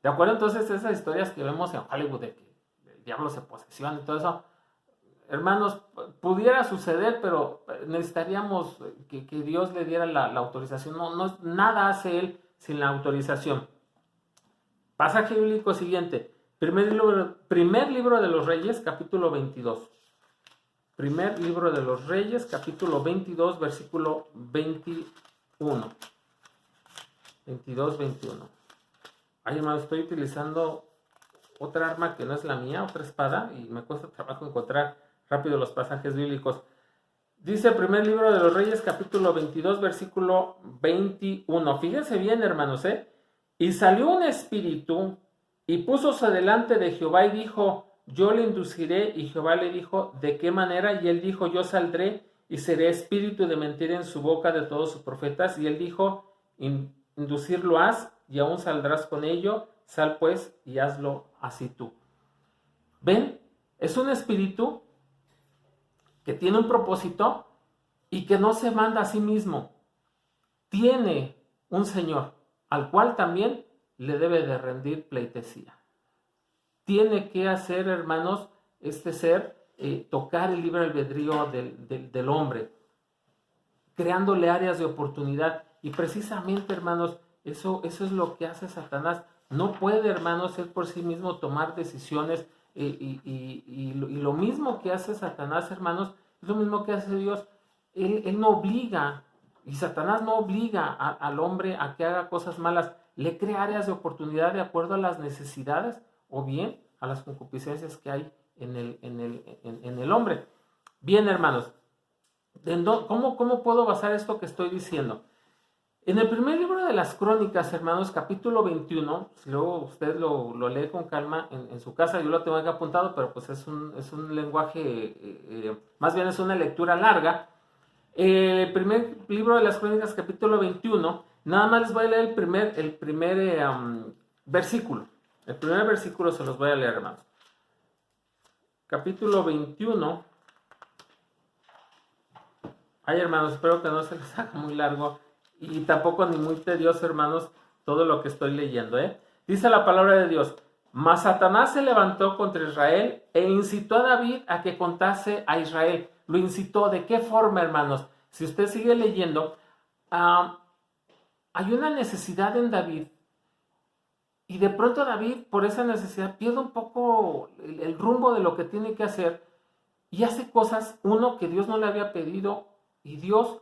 ¿De acuerdo? Entonces esas historias que vemos en Hollywood de que el diablo se posesiona y todo eso, hermanos, pudiera suceder, pero necesitaríamos que Dios le diera la autorización. Nada hace él sin la autorización. Pasaje bíblico siguiente. Primer libro de los Reyes, capítulo 22. Primer libro de los Reyes, capítulo 22, versículo 21. 22, 21. Ay, hermano, estoy utilizando otra arma que no es la mía, otra espada, y me cuesta trabajo encontrar rápido los pasajes bíblicos. Dice primer libro de los Reyes, capítulo 22, versículo 21. Fíjense bien, hermanos, Y salió un espíritu y púsose delante de Jehová y dijo, yo le induciré, y Jehová le dijo, ¿de qué manera? Y él dijo, yo saldré y seré espíritu de mentira en su boca de todos sus profetas. Y él dijo, inducirlo has, y aún saldrás con ello, sal pues y hazlo así tú. ¿Ven? Es un espíritu que tiene un propósito y que no se manda a sí mismo. Tiene un Señor, al cual también le debe de rendir pleitesía. Tiene que hacer, hermanos, este ser, tocar el libre albedrío del hombre, creándole áreas de oportunidad. Y precisamente, hermanos, eso es lo que hace Satanás. No puede, hermanos, él por sí mismo tomar decisiones. Y lo mismo que hace Satanás, hermanos, es lo mismo que hace Dios. Él no obliga, y Satanás no obliga al hombre a que haga cosas malas. Le crea áreas de oportunidad de acuerdo a las necesidades o bien a las concupiscencias que hay en el hombre. Bien, hermanos, ¿cómo puedo basar esto que estoy diciendo? En el primer libro de las Crónicas, hermanos, capítulo 21, si luego usted lo lee con calma en su casa, yo lo tengo aquí apuntado, pero pues es un lenguaje, más bien es una lectura larga. El primer libro de las Crónicas, capítulo 21, nada más les voy a leer el primer versículo. El primer versículo se los voy a leer, hermanos. Capítulo 21. Ay, hermanos, espero que no se les haga muy largo y tampoco ni muy tedioso, hermanos, todo lo que estoy leyendo, Dice la palabra de Dios, mas Satanás se levantó contra Israel e incitó a David a que contase a Israel. Lo incitó, ¿de qué forma, hermanos? Si usted sigue leyendo, hay una necesidad en David. Y de pronto David, por esa necesidad, pierde un poco el rumbo de lo que tiene que hacer y hace cosas, uno, que Dios no le había pedido, y Dios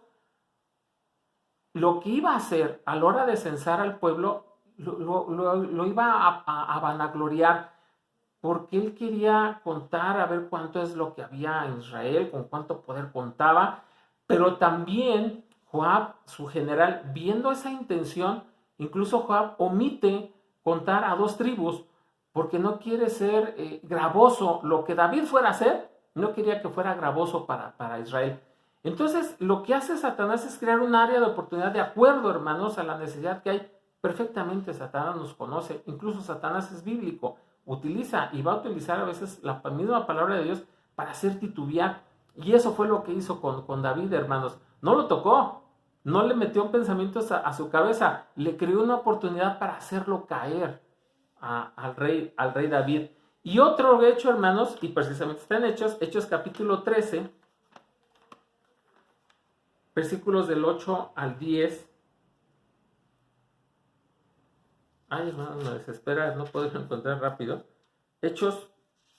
lo que iba a hacer a la hora de censar al pueblo, lo iba a vanagloriar, porque él quería contar a ver cuánto es lo que había en Israel, con cuánto poder contaba, pero también Joab, su general, viendo esa intención, incluso Joab omite contar a 2 tribus, porque no quiere ser gravoso. Lo que David fuera a hacer, no quería que fuera gravoso para Israel. Entonces, lo que hace Satanás es crear un área de oportunidad de acuerdo, hermanos, a la necesidad que hay. Perfectamente Satanás nos conoce, incluso Satanás es bíblico, utiliza y va a utilizar a veces la misma palabra de Dios para hacer titubear. Y eso fue lo que hizo con David, hermanos. No lo tocó, no le metió pensamientos a su cabeza, le creó una oportunidad para hacerlo caer al rey David. Y otro hecho, hermanos, y precisamente está en Hechos capítulo 13, versículos del 8 al 10. Ay, hermano, me desespera, no puedo encontrar rápido. Hechos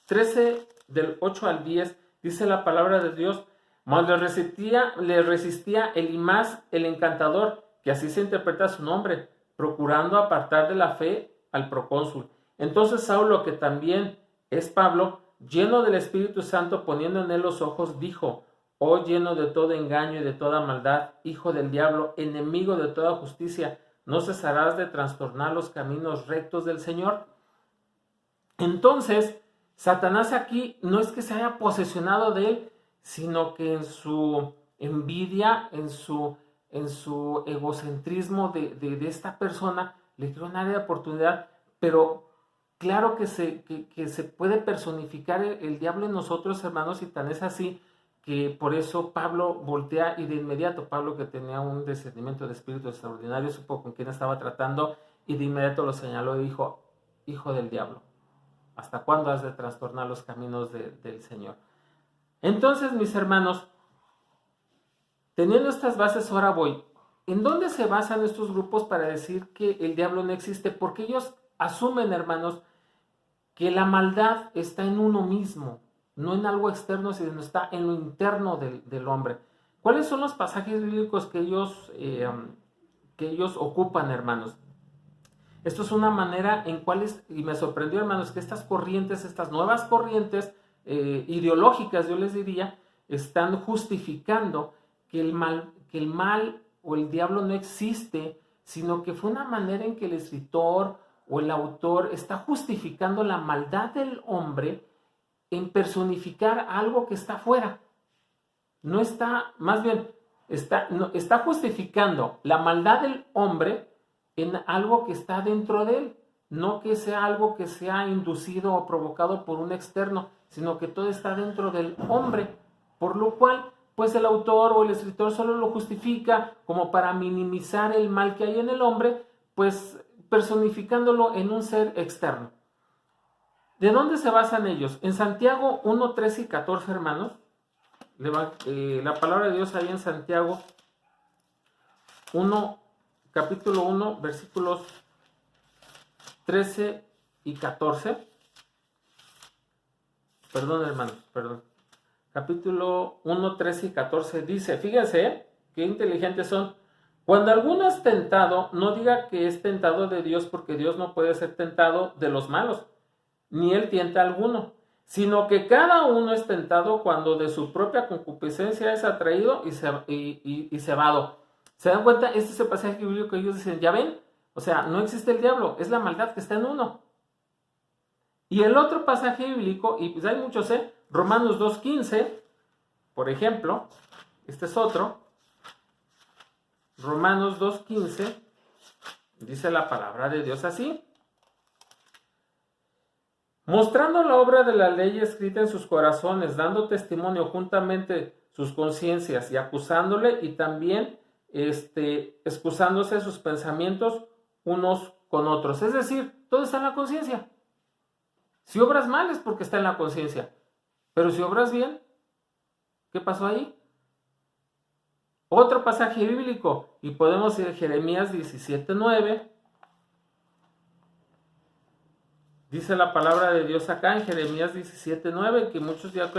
13, del 8 al 10, dice la palabra de Dios: mas le resistía Elimas el encantador, que así se interpreta su nombre, procurando apartar de la fe al procónsul. Entonces Saulo, que también es Pablo, lleno del Espíritu Santo, poniendo en él los ojos, dijo: oh lleno de todo engaño y de toda maldad, hijo del diablo, enemigo de toda justicia, ¿no cesarás de trastornar los caminos rectos del Señor? Entonces, Satanás aquí no es que se haya posesionado de él, sino que en su envidia, en su egocentrismo de esta persona, le creó un área de oportunidad. Pero claro que se puede personificar el diablo en nosotros, hermanos, y tan es así que por eso Pablo voltea y de inmediato, Pablo, que tenía un discernimiento de espíritu extraordinario, supo con quién estaba tratando y de inmediato lo señaló y dijo: hijo del diablo, ¿hasta cuándo has de trastornar los caminos del Señor? Entonces, mis hermanos, teniendo estas bases, ahora voy. ¿En dónde se basan estos grupos para decir que el diablo no existe? Porque ellos asumen, hermanos, que la maldad está en uno mismo, no en algo externo, sino está en lo interno del hombre. ¿Cuáles son los pasajes bíblicos que ellos ocupan, hermanos? Esto es una manera en cuales, y me sorprendió, hermanos, que estas corrientes, estas nuevas corrientes ideológicas, yo les diría, están justificando que el mal o el diablo no existe, sino que fue una manera en que el escritor o el autor está justificando la maldad del hombre en personificar algo que está afuera. No está, más bien, está justificando la maldad del hombre en algo que está dentro de él, no que sea algo que sea inducido o provocado por un externo, sino que todo está dentro del hombre, por lo cual, pues el autor o el escritor solo lo justifica como para minimizar el mal que hay en el hombre, pues personificándolo en un ser externo. ¿De dónde se basan ellos? En Santiago 1, 13 y 14, hermanos. La palabra de Dios ahí en Santiago 1, capítulo 1, versículos 13 y 14. Perdón, hermanos, perdón. Capítulo 1, 13 y 14 dice, fíjense, qué inteligentes son. Cuando alguno es tentado, no diga que es tentado de Dios, porque Dios no puede ser tentado de los malos, ni él tienta a alguno, sino que cada uno es tentado cuando de su propia concupiscencia es atraído y cebado. ¿Se dan cuenta? Este es el pasaje bíblico que ellos dicen, ¿ya ven? O sea, no existe el diablo, es la maldad que está en uno. Y el otro pasaje bíblico, y pues hay muchos, Romanos 2:15, por ejemplo, este es otro. Romanos 2:15, dice la palabra de Dios así: mostrando la obra de la ley escrita en sus corazones, dando testimonio juntamente sus conciencias y acusándole, y también excusándose sus pensamientos unos con otros. Es decir, todo está en la conciencia. Si obras mal es porque está en la conciencia, pero si obras bien, ¿qué pasó ahí? Otro pasaje bíblico, y podemos ir a Jeremías 17:9. Dice la palabra de Dios acá en Jeremías 17:9, que muchos ya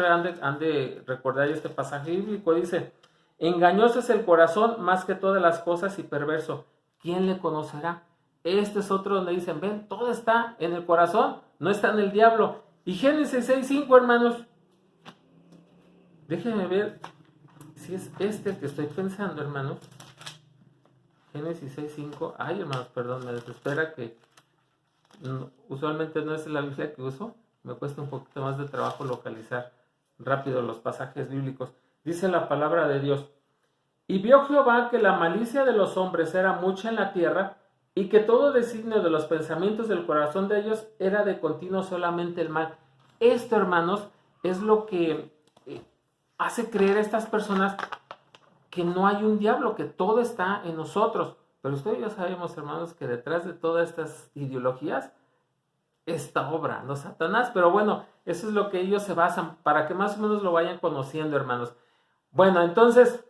han de recordar este pasaje bíblico. Dice, engañoso es el corazón más que todas las cosas y perverso, ¿quién le conocerá? Este es otro donde dicen, ven, todo está en el corazón, no está en el diablo. Y Génesis 6:5, hermanos, déjenme ver si es este que estoy pensando, hermanos. Génesis 6:5, ay, hermanos, perdón, me desespera que usualmente no es la Biblia que uso, me cuesta un poquito más de trabajo localizar rápido los pasajes bíblicos. Dice la palabra de Dios, y vio Jehová que la malicia de los hombres era mucha en la tierra, y que todo designio de los pensamientos del corazón de ellos era de continuo solamente el mal. Esto, hermanos, es lo que hace creer a estas personas que no hay un diablo, que todo está en nosotros. Pero ustedes ya sabemos, hermanos, que detrás de todas estas ideologías está obrando Satanás. Pero bueno, eso es lo que ellos se basan, para que más o menos lo vayan conociendo, hermanos. Bueno, entonces,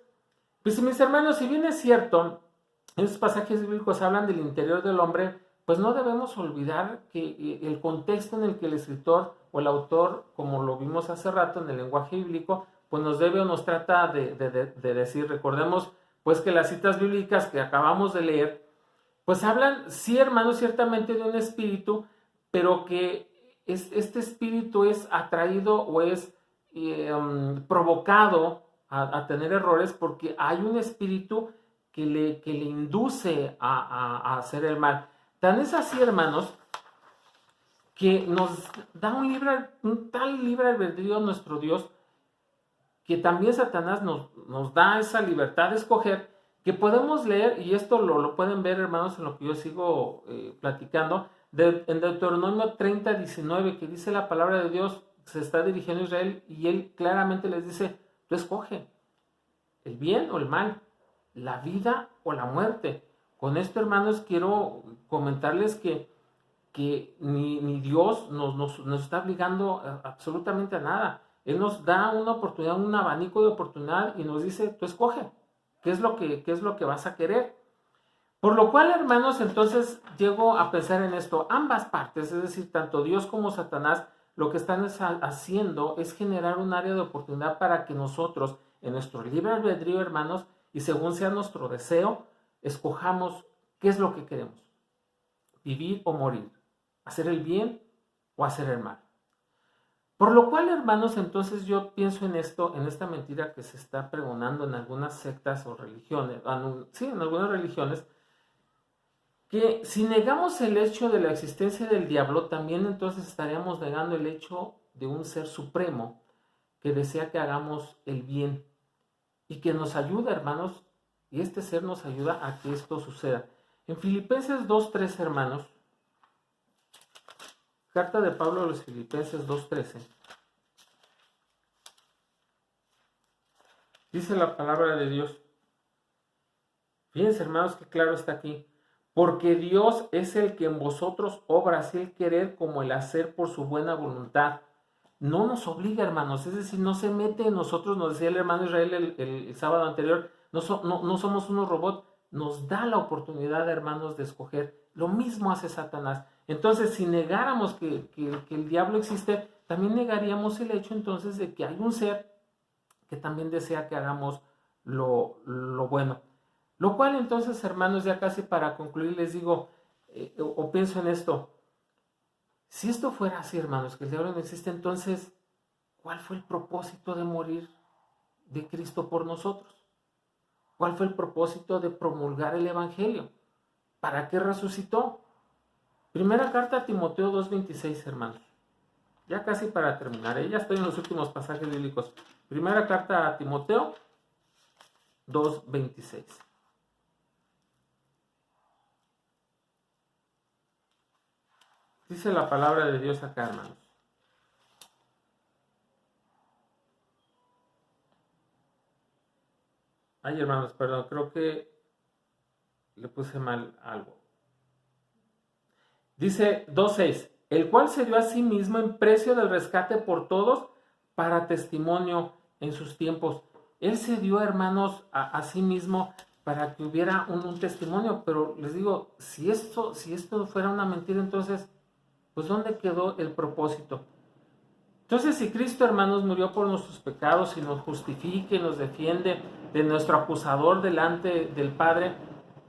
Pues mis hermanos, si bien es cierto, esos pasajes bíblicos hablan del interior del hombre, pues no debemos olvidar que el contexto en el que el escritor o el autor, como lo vimos hace rato en el lenguaje bíblico, pues nos debe o nos trata de decir. Recordemos pues que las citas bíblicas que acabamos de leer, pues hablan, sí hermanos, ciertamente de un espíritu, pero que este espíritu es atraído o es provocado a tener errores porque hay un espíritu que le induce a hacer el mal. Tan es así, hermanos, que nos da un tal libre albedrío a nuestro Dios, que también Satanás nos da esa libertad de escoger, que podemos leer, y esto lo pueden ver, hermanos, en lo que yo sigo platicando, en Deuteronomio 30, 19, que dice la palabra de Dios, se está dirigiendo a Israel, y él claramente les dice, tú escoge el bien o el mal, la vida o la muerte. Con esto, hermanos, quiero comentarles que ni Dios nos está obligando absolutamente a nada. Él nos da una oportunidad, un abanico de oportunidad y nos dice, tú escoge, qué es lo que vas a querer. Por lo cual, hermanos, entonces llego a pensar en esto. Ambas partes, es decir, tanto Dios como Satanás, lo que están haciendo es generar un área de oportunidad para que nosotros, en nuestro libre albedrío, hermanos, y según sea nuestro deseo, escojamos qué es lo que queremos. Vivir o morir. Hacer el bien o hacer el mal. Por lo cual, hermanos, entonces yo pienso en esto, en esta mentira que se está pregonando en algunas sectas o religiones, sí, en algunas religiones, que si negamos el hecho de la existencia del diablo, también entonces estaríamos negando el hecho de un ser supremo que desea que hagamos el bien y que nos ayuda, hermanos, y este ser nos ayuda a que esto suceda. En Filipenses 2:13, hermanos, carta de Pablo a los Filipenses 2:13, dice la palabra de Dios. Fíjense, hermanos, que claro está aquí. Porque Dios es el que en vosotros obra así el querer como el hacer por su buena voluntad. No nos obliga, hermanos, es decir, no se mete en nosotros, nos decía el hermano Israel el sábado anterior, no somos unos robots, nos da la oportunidad, hermanos, de escoger. Lo mismo hace Satanás. Entonces, si negáramos que el diablo existe, también negaríamos el hecho entonces de que hay un ser que también desea que hagamos lo bueno. Lo cual entonces, hermanos, ya casi para concluir les digo, o pienso en esto, si esto fuera así, hermanos, que el diablo no existe, entonces, ¿cuál fue el propósito de morir de Cristo por nosotros? ¿Cuál fue el propósito de promulgar el Evangelio? ¿Para qué resucitó? Primera carta a Timoteo 2:26, hermanos. Ya casi para terminar, ya estoy en los últimos pasajes bíblicos. Primera carta a Timoteo 2:26. Dice la palabra de Dios acá, hermanos. Ay, hermanos, perdón, creo que le puse mal algo. Dice 2:6, el cual se dio a sí mismo en precio del rescate por todos para testimonio en sus tiempos. Él se dio, hermanos, a sí mismo para que hubiera un testimonio, pero les digo, si esto fuera una mentira, entonces, pues ¿dónde quedó el propósito? Entonces, si Cristo, hermanos, murió por nuestros pecados y nos justifica y nos defiende de nuestro acusador delante del Padre,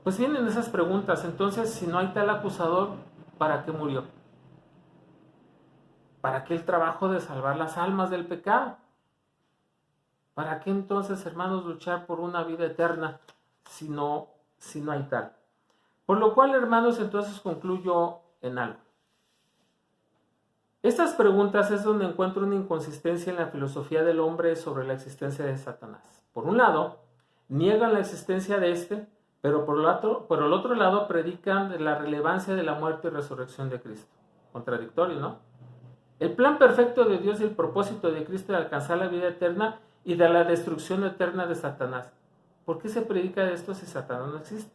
pues vienen esas preguntas. Entonces, si no hay tal acusador, ¿para qué murió? ¿Para qué el trabajo de salvar las almas del pecado? ¿Para qué entonces, hermanos, luchar por una vida eterna si no hay tal? Por lo cual, hermanos, entonces concluyo en algo. Estas preguntas es donde encuentro una inconsistencia en la filosofía del hombre sobre la existencia de Satanás. Por un lado, niegan la existencia de este, pero por el otro lado predican la relevancia de la muerte y resurrección de Cristo. Contradictorio, ¿no? El plan perfecto de Dios y el propósito de Cristo de alcanzar la vida eterna y de la destrucción eterna de Satanás. ¿Por qué se predica de esto si Satanás no existe?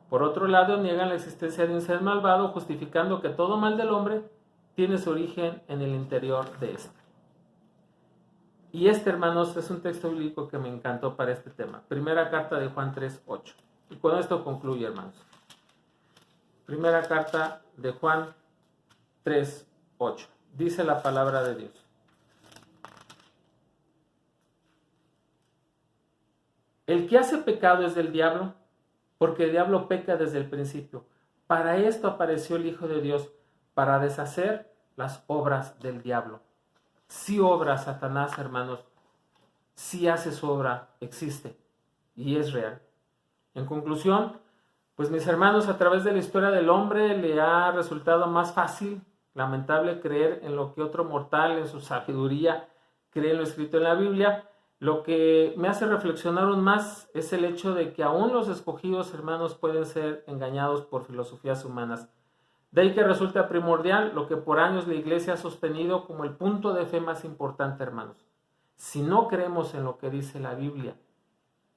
Por otro lado, niegan la existencia de un ser malvado, justificando que todo mal del hombre tiene su origen en el interior de éste. Y hermanos, es un texto bíblico que me encantó para este tema. Primera carta de Juan 3:8. Y con esto concluye, hermanos. Primera carta de Juan 3:8. Dice la palabra de Dios. El que hace pecado es del diablo, porque el diablo peca desde el principio. Para esto apareció el Hijo de Dios, para deshacer las obras del diablo. Si obra Satanás, hermanos, si hace su obra, existe y es real. En conclusión, pues mis hermanos, a través de la historia del hombre le ha resultado más fácil, lamentable, creer en lo que otro mortal en su sabiduría cree en lo escrito en la Biblia. Lo que me hace reflexionar aún más es el hecho de que aún los escogidos, hermanos, pueden ser engañados por filosofías humanas. De ahí que resulta primordial lo que por años la Iglesia ha sostenido como el punto de fe más importante, hermanos. Si no creemos en lo que dice la Biblia,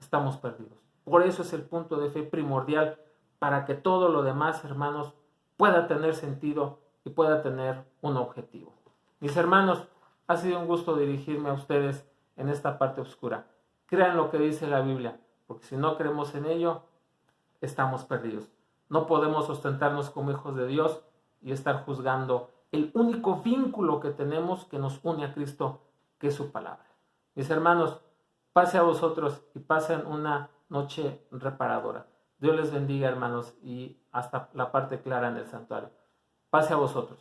estamos perdidos. Por eso es el punto de fe primordial, para que todo lo demás, hermanos, pueda tener sentido y pueda tener un objetivo. Mis hermanos, ha sido un gusto dirigirme a ustedes en esta parte oscura. Crean lo que dice la Biblia, porque si no creemos en ello, estamos perdidos. No podemos ostentarnos como hijos de Dios y estar juzgando el único vínculo que tenemos que nos une a Cristo, que es su palabra. Mis hermanos, pase a vosotros y pasen una noche reparadora. Dios les bendiga, hermanos, y hasta la parte clara en el santuario. Pase a vosotros.